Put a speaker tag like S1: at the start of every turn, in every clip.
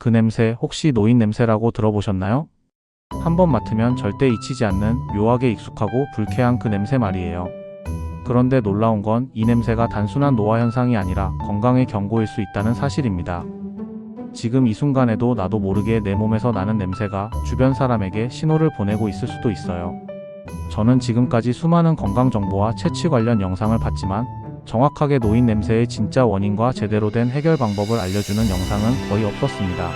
S1: 그 냄새 혹시 노인 냄새라고 들어보셨나요? 한번 맡으면 절대 잊히지 않는 묘하게 익숙하고 불쾌한 그 냄새 말이에요. 그런데 놀라운 건 이 냄새가 단순한 노화 현상이 아니라 건강의 경고일 수 있다는 사실입니다. 지금 이 순간에도 나도 모르게 내 몸에서 나는 냄새가 주변 사람에게 신호를 보내고 있을 수도 있어요. 저는 지금까지 수많은 건강 정보와 채취 관련 영상을 봤지만 정확하게 노인 냄새의 진짜 원인과 제대로 된 해결 방법을 알려주는 영상은 거의 없었습니다.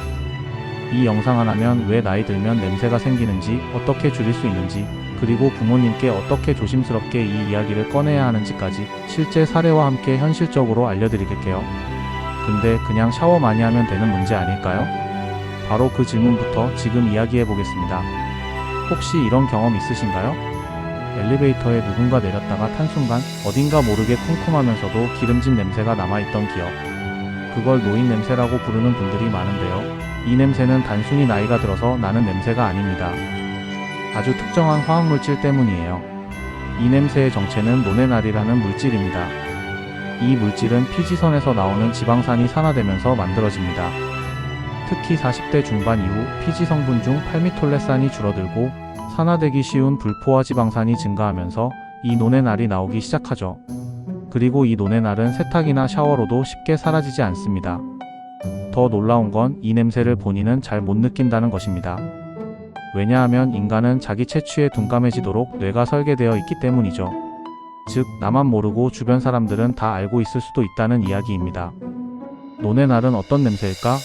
S1: 이 영상 하나면 왜 나이 들면 냄새가 생기는지, 어떻게 줄일 수 있는지, 그리고 부모님께 어떻게 조심스럽게 이 이야기를 꺼내야 하는지까지 실제 사례와 함께 현실적으로 알려드릴게요. 근데 그냥 샤워 많이 하면 되는 문제 아닐까요? 바로 그 질문부터 지금 이야기해 보겠습니다. 혹시 이런 경험 있으신가요? 엘리베이터에 누군가 내렸다가 탄 순간 어딘가 모르게 쿰쿰하면서도 기름진 냄새가 남아있던 기억. 그걸 노인 냄새라고 부르는 분들이 많은데요. 이 냄새는 단순히 나이가 들어서 나는 냄새가 아닙니다. 아주 특정한 화학물질 때문이에요. 이 냄새의 정체는 노네날이라는 물질입니다. 이 물질은 피지선에서 나오는 지방산이 산화되면서 만들어집니다. 특히 40대 중반 이후 피지 성분 중 팔미톨레산이 줄어들고 산화되기 쉬운 불포화 지방산이 증가하면서 이 노네날이 나오기 시작하죠. 그리고 이 노네날은 세탁이나 샤워로도 쉽게 사라지지 않습니다. 더 놀라운 건 이 냄새를 본인은 잘 못 느낀다는 것입니다. 왜냐하면 인간은 자기 채취에 둔감해지도록 뇌가 설계되어 있기 때문이죠. 즉, 나만 모르고 주변 사람들은 다 알고 있을 수도 있다는 이야기입니다. 노네날은 어떤 냄새일까?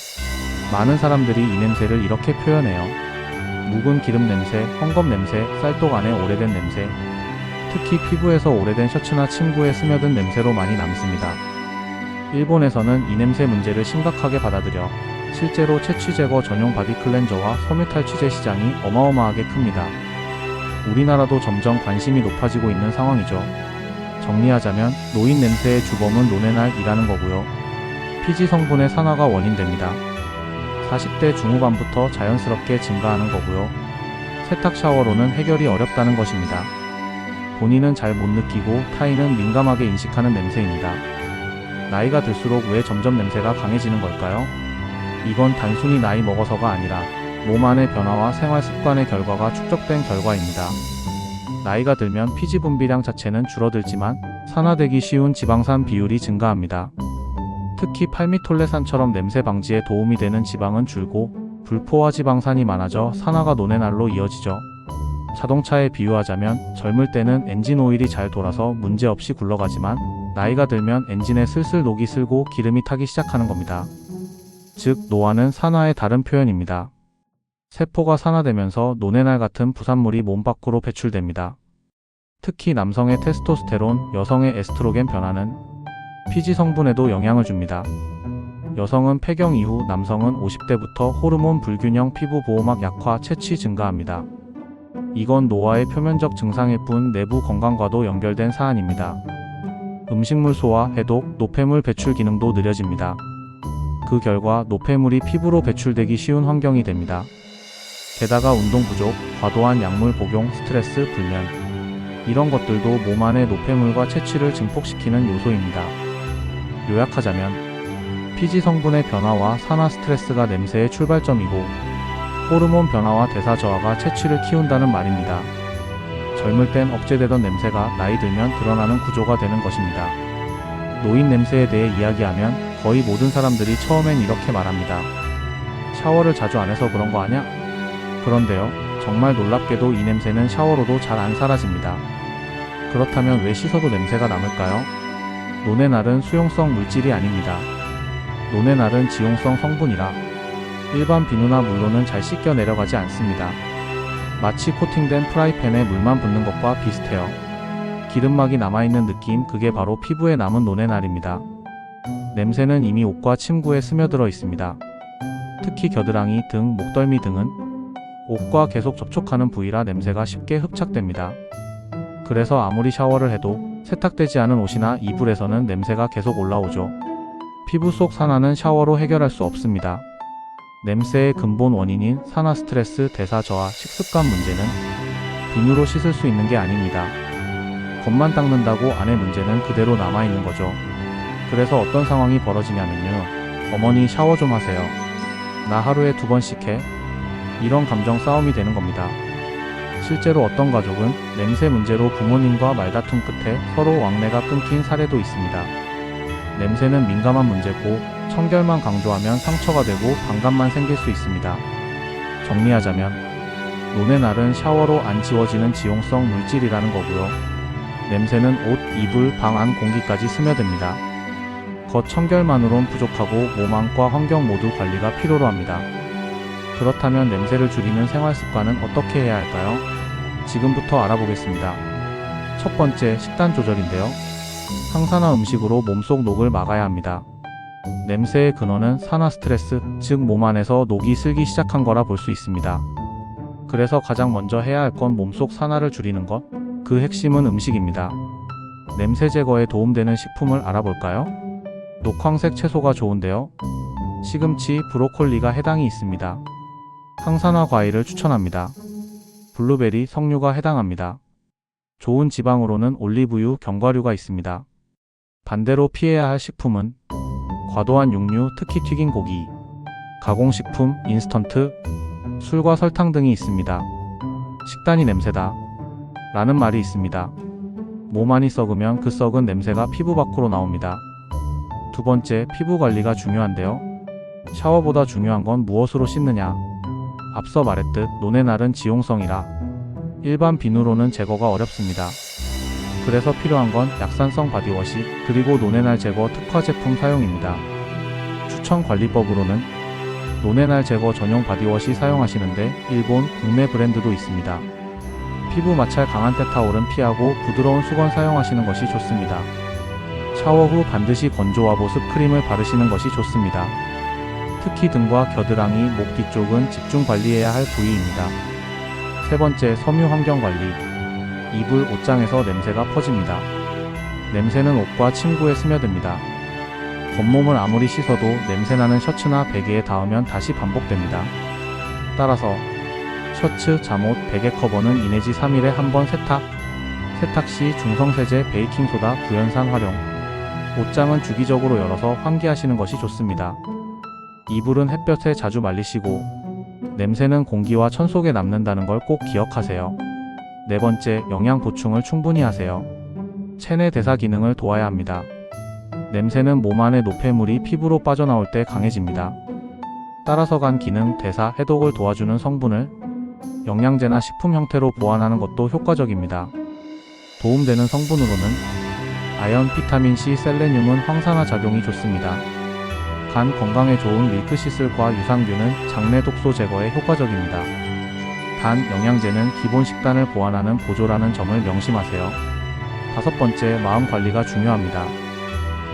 S1: 많은 사람들이 이 냄새를 이렇게 표현해요. 묵은 기름 냄새, 헝겊 냄새, 쌀독 안에 오래된 냄새. 특히 피부에서 오래된 셔츠나 침구에 스며든 냄새로 많이 남습니다. 일본에서는 이 냄새 문제를 심각하게 받아들여 실제로 채취 제거 전용 바디 클렌저와 섬유 탈취제 시장이 어마어마하게 큽니다. 우리나라도 점점 관심이 높아지고 있는 상황이죠. 정리하자면 노인 냄새의 주범은 노네날이라는 거고요. 피지 성분의 산화가 원인됩니다. 40대 중후반부터 자연스럽게 증가하는 거고요. 세탁 샤워로는 해결이 어렵다는 것입니다. 본인은 잘 못 느끼고 타인은 민감하게 인식하는 냄새입니다. 나이가 들수록 왜 점점 냄새가 강해지는 걸까요? 이건 단순히 나이 먹어서가 아니라 몸 안의 변화와 생활 습관의 결과가 축적된 결과입니다. 나이가 들면 피지 분비량 자체는 줄어들지만 산화되기 쉬운 지방산 비율이 증가합니다. 특히 팔미톨레산처럼 냄새 방지에 도움이 되는 지방은 줄고 불포화 지방산이 많아져 산화가 노네날로 이어지죠. 자동차에 비유하자면 젊을 때는 엔진 오일이 잘 돌아서 문제없이 굴러가지만 나이가 들면 엔진에 슬슬 녹이 슬고 기름이 타기 시작하는 겁니다. 즉, 노화는 산화의 다른 표현입니다. 세포가 산화되면서 노네날 같은 부산물이 몸 밖으로 배출됩니다. 특히 남성의 테스토스테론, 여성의 에스트로겐 변화는 피지 성분에도 영향을 줍니다. 여성은 폐경 이후, 남성은 50대부터 호르몬 불균형, 피부 보호막 약화, 채취 증가합니다. 이건 노화의 표면적 증상일 뿐 내부 건강과도 연결된 사안입니다. 음식물 소화, 해독, 노폐물 배출 기능도 느려집니다. 그 결과 노폐물이 피부로 배출되기 쉬운 환경이 됩니다. 게다가 운동 부족, 과도한 약물 복용, 스트레스, 불면, 이런 것들도 몸 안의 노폐물과 채취를 증폭시키는 요소입니다. 요약하자면 피지 성분의 변화와 산화 스트레스가 냄새의 출발점이고 호르몬 변화와 대사 저하가 채취를 키운다는 말입니다. 젊을 땐 억제되던 냄새가 나이 들면 드러나는 구조가 되는 것입니다. 노인 냄새에 대해 이야기하면 거의 모든 사람들이 처음엔 이렇게 말합니다. 샤워를 자주 안 해서 그런 거 아냐? 그런데요, 정말 놀랍게도 이 냄새는 샤워로도 잘 안 사라집니다. 그렇다면 왜 씻어도 냄새가 남을까요? 노네날은 수용성 물질이 아닙니다. 노네날은 지용성 성분이라 일반 비누나 물로는 잘 씻겨 내려가지 않습니다. 마치 코팅된 프라이팬에 물만 붓는 것과 비슷해요. 기름막이 남아있는 느낌, 그게 바로 피부에 남은 노네날입니다. 냄새는 이미 옷과 침구에 스며들어 있습니다. 특히 겨드랑이, 등, 목덜미 등은 옷과 계속 접촉하는 부위라 냄새가 쉽게 흡착됩니다. 그래서 아무리 샤워를 해도 세탁되지 않은 옷이나 이불에서는 냄새가 계속 올라오죠. 피부 속 산화는 샤워로 해결할 수 없습니다. 냄새의 근본 원인인 산화 스트레스, 대사 저하, 식습관 문제는 비누로 씻을 수 있는 게 아닙니다. 겉만 닦는다고 안의 문제는 그대로 남아있는 거죠. 그래서 어떤 상황이 벌어지냐면요. 어머니 샤워 좀 하세요. 나 하루에 2번씩 해. 이런 감정 싸움이 되는 겁니다. 실제로 어떤 가족은 냄새 문제로 부모님과 말다툼 끝에 서로 왕래가 끊긴 사례도 있습니다. 냄새는 민감한 문제고 청결만 강조하면 상처가 되고 반감만 생길 수 있습니다. 정리하자면 노네날은 샤워로 안 지워지는 지용성 물질이라는 거고요. 냄새는 옷, 이불, 방 안 공기까지 스며듭니다. 겉 청결만으론 부족하고 몸 안과 환경 모두 관리가 필요로 합니다. 그렇다면 냄새를 줄이는 생활 습관은 어떻게 해야 할까요? 지금부터 알아보겠습니다. 첫 번째, 식단 조절인데요. 항산화 음식으로 몸속 녹을 막아야 합니다. 냄새의 근원은 산화 스트레스, 즉 몸 안에서 녹이 슬기 시작한 거라 볼 수 있습니다. 그래서 가장 먼저 해야 할 건 몸속 산화를 줄이는 것, 그 핵심은 음식입니다. 냄새 제거에 도움되는 식품을 알아볼까요? 녹황색 채소가 좋은데요. 시금치, 브로콜리가 해당이 있습니다. 항산화 과일을 추천합니다. 블루베리, 석류가 해당합니다. 좋은 지방으로는 올리브유, 견과류가 있습니다. 반대로 피해야 할 식품은 과도한 육류, 특히 튀긴 고기, 가공식품, 인스턴트, 술과 설탕 등이 있습니다. 식단이 냄새다 라는 말이 있습니다. 몸 안이 썩으면 그 썩은 냄새가 피부 밖으로 나옵니다. 두 번째, 피부 관리가 중요한데요. 샤워보다 중요한 건 무엇으로 씻느냐. 앞서 말했듯 노네날은 지용성이라 일반 비누로는 제거가 어렵습니다. 그래서 필요한 건 약산성 바디워시 그리고 노네날 제거 특화 제품 사용입니다. 추천 관리법으로는 노네날 제거 전용 바디워시 사용하시는데 일본, 국내 브랜드도 있습니다. 피부 마찰 강한 때타올은 피하고 부드러운 수건 사용하시는 것이 좋습니다. 샤워 후 반드시 건조와 보습 크림을 바르시는 것이 좋습니다. 특히 등과 겨드랑이, 목 뒤쪽은 집중 관리해야 할 부위입니다. 세 번째, 섬유 환경 관리. 이불, 옷장에서 냄새가 퍼집니다. 냄새는 옷과 침구에 스며듭니다. 겉몸을 아무리 씻어도 냄새나는 셔츠나 베개에 닿으면 다시 반복됩니다. 따라서 셔츠, 잠옷, 베개 커버는 2 내지 3일에 한 번 세탁. 세탁 시 중성세제, 베이킹소다, 구연산 활용. 옷장은 주기적으로 열어서 환기하시는 것이 좋습니다. 이불은 햇볕에 자주 말리시고 냄새는 공기와 천 속에 남는다는 걸 꼭 기억하세요. 네 번째, 영양 보충을 충분히 하세요. 체내 대사 기능을 도와야 합니다. 냄새는 몸 안의 노폐물이 피부로 빠져나올 때 강해집니다. 따라서 간 기능, 대사, 해독을 도와주는 성분을 영양제나 식품 형태로 보완하는 것도 효과적입니다. 도움되는 성분으로는 아연, 비타민C, 셀레늄은 항산화 작용이 좋습니다. 간 건강에 좋은 밀크시슬과 유산균은 장내 독소 제거에 효과적입니다. 단, 영양제는 기본 식단을 보완하는 보조라는 점을 명심하세요. 다섯 번째, 마음 관리가 중요합니다.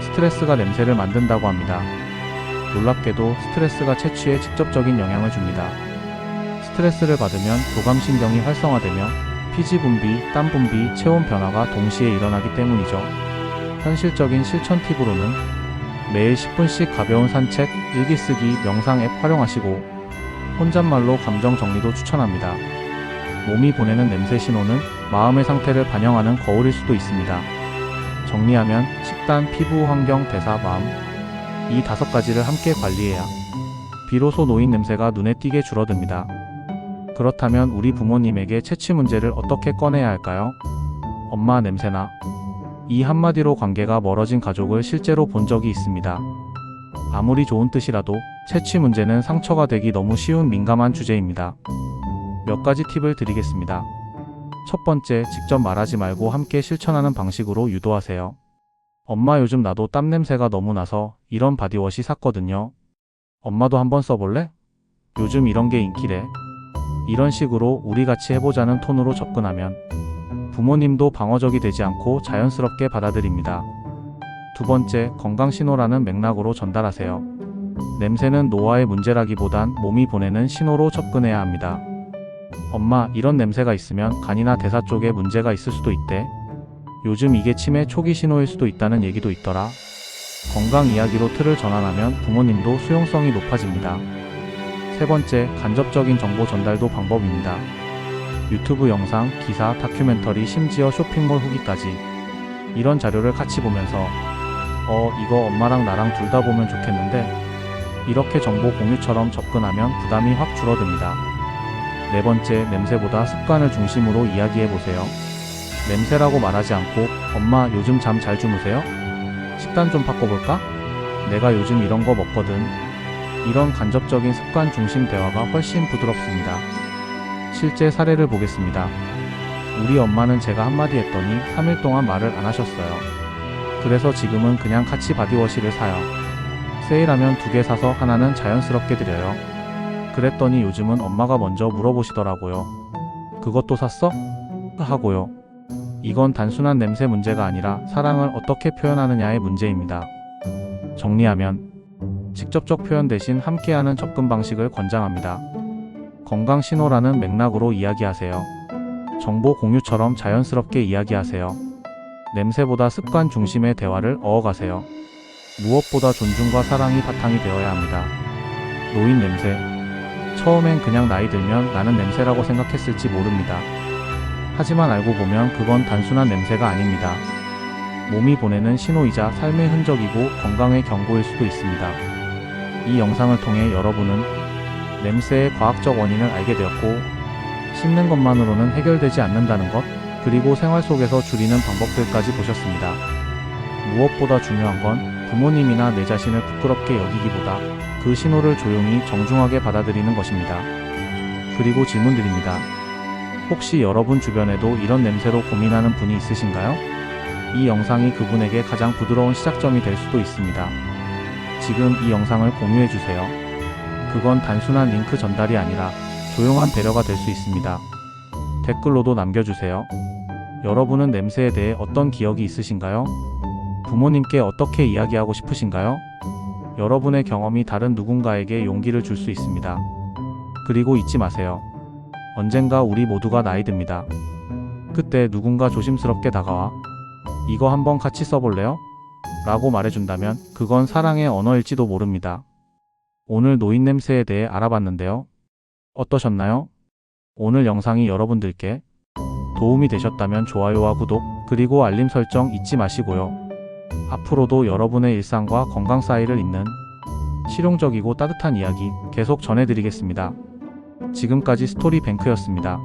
S1: 스트레스가 냄새를 만든다고 합니다. 놀랍게도 스트레스가 채취에 직접적인 영향을 줍니다. 스트레스를 받으면 교감신경이 활성화되며 피지 분비, 땀 분비, 체온 변화가 동시에 일어나기 때문이죠. 현실적인 실천 팁으로는 매일 10분씩 가벼운 산책, 일기 쓰기, 명상 앱 활용하시고 혼잣말로 감정 정리도 추천합니다. 몸이 보내는 냄새 신호는 마음의 상태를 반영하는 거울일 수도 있습니다. 정리하면 식단, 피부, 환경, 대사, 마음, 이 5가지를 함께 관리해야 비로소 노인 냄새가 눈에 띄게 줄어듭니다. 그렇다면 우리 부모님에게 채취 문제를 어떻게 꺼내야 할까요? 엄마 냄새나. 이 한마디로 관계가 멀어진 가족을 실제로 본 적이 있습니다. 아무리 좋은 뜻이라도 채취 문제는 상처가 되기 너무 쉬운 민감한 주제입니다. 몇 가지 팁을 드리겠습니다. 첫 번째, 직접 말하지 말고 함께 실천하는 방식으로 유도하세요. 엄마, 요즘 나도 땀 냄새가 너무 나서 이런 바디워시 샀거든요. 엄마도 한번 써볼래? 요즘 이런 게 인기래. 이런 식으로 우리 같이 해보자는 톤으로 접근하면 부모님도 방어적이 되지 않고 자연스럽게 받아들입니다. 두 번째, 건강 신호라는 맥락으로 전달하세요. 냄새는 노화의 문제라기보단 몸이 보내는 신호로 접근해야 합니다. 엄마, 이런 냄새가 있으면 간이나 대사 쪽에 문제가 있을 수도 있대. 요즘 이게 치매 초기 신호일 수도 있다는 얘기도 있더라. 건강 이야기로 틀을 전환하면 부모님도 수용성이 높아집니다. 세 번째, 간접적인 정보 전달도 방법입니다. 유튜브 영상, 기사, 다큐멘터리, 심지어 쇼핑몰 후기까지 이런 자료를 같이 보면서 이거 엄마랑 나랑 둘 다 보면 좋겠는데 이렇게 정보 공유처럼 접근하면 부담이 확 줄어듭니다. 네 번째, 냄새보다 습관을 중심으로 이야기해보세요. 냄새라고 말하지 않고 엄마 요즘 잠 잘 주무세요? 식단 좀 바꿔볼까? 내가 요즘 이런 거 먹거든. 이런 간접적인 습관 중심 대화가 훨씬 부드럽습니다. 실제 사례를 보겠습니다. 우리 엄마는 제가 한마디 했더니 3일 동안 말을 안 하셨어요. 그래서 지금은 그냥 같이 바디워시를 사요. 세일하면 2개 사서 하나는 자연스럽게 드려요. 그랬더니 요즘은 엄마가 먼저 물어보시더라고요. 그것도 샀어? 하고요. 이건 단순한 냄새 문제가 아니라 사랑을 어떻게 표현하느냐의 문제입니다. 정리하면 직접적 표현 대신 함께하는 접근 방식을 권장합니다. 건강 신호라는 맥락으로 이야기하세요. 정보 공유처럼 자연스럽게 이야기하세요. 냄새보다 습관 중심의 대화를 어어가세요. 무엇보다 존중과 사랑이 바탕이 되어야 합니다. 노인 냄새. 처음엔 그냥 나이 들면 나는 냄새라고 생각했을지 모릅니다. 하지만 알고 보면 그건 단순한 냄새가 아닙니다. 몸이 보내는 신호이자 삶의 흔적이고 건강의 경고일 수도 있습니다. 이 영상을 통해 여러분은 냄새의 과학적 원인을 알게 되었고, 씻는 것만으로는 해결되지 않는다는 것, 그리고 생활 속에서 줄이는 방법들까지 보셨습니다. 무엇보다 중요한 건 부모님이나 내 자신을 부끄럽게 여기기보다 그 신호를 조용히 정중하게 받아들이는 것입니다. 그리고 질문드립니다. 혹시 여러분 주변에도 이런 냄새로 고민하는 분이 있으신가요? 이 영상이 그분에게 가장 부드러운 시작점이 될 수도 있습니다. 지금 이 영상을 공유해주세요. 그건 단순한 링크 전달이 아니라 조용한 배려가 될 수 있습니다. 댓글로도 남겨주세요. 여러분은 냄새에 대해 어떤 기억이 있으신가요? 부모님께 어떻게 이야기하고 싶으신가요? 여러분의 경험이 다른 누군가에게 용기를 줄 수 있습니다. 그리고 잊지 마세요. 언젠가 우리 모두가 나이 듭니다. 그때 누군가 조심스럽게 다가와 이거 한번 같이 써볼래요? 라고 말해준다면 그건 사랑의 언어일지도 모릅니다. 오늘 노인 냄새에 대해 알아봤는데요. 어떠셨나요? 오늘 영상이 여러분들께 도움이 되셨다면 좋아요와 구독, 그리고 알림 설정 잊지 마시고요. 앞으로도 여러분의 일상과 건강 사이를 잇는 실용적이고 따뜻한 이야기 계속 전해드리겠습니다. 지금까지 스토리뱅크였습니다.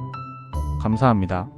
S1: 감사합니다.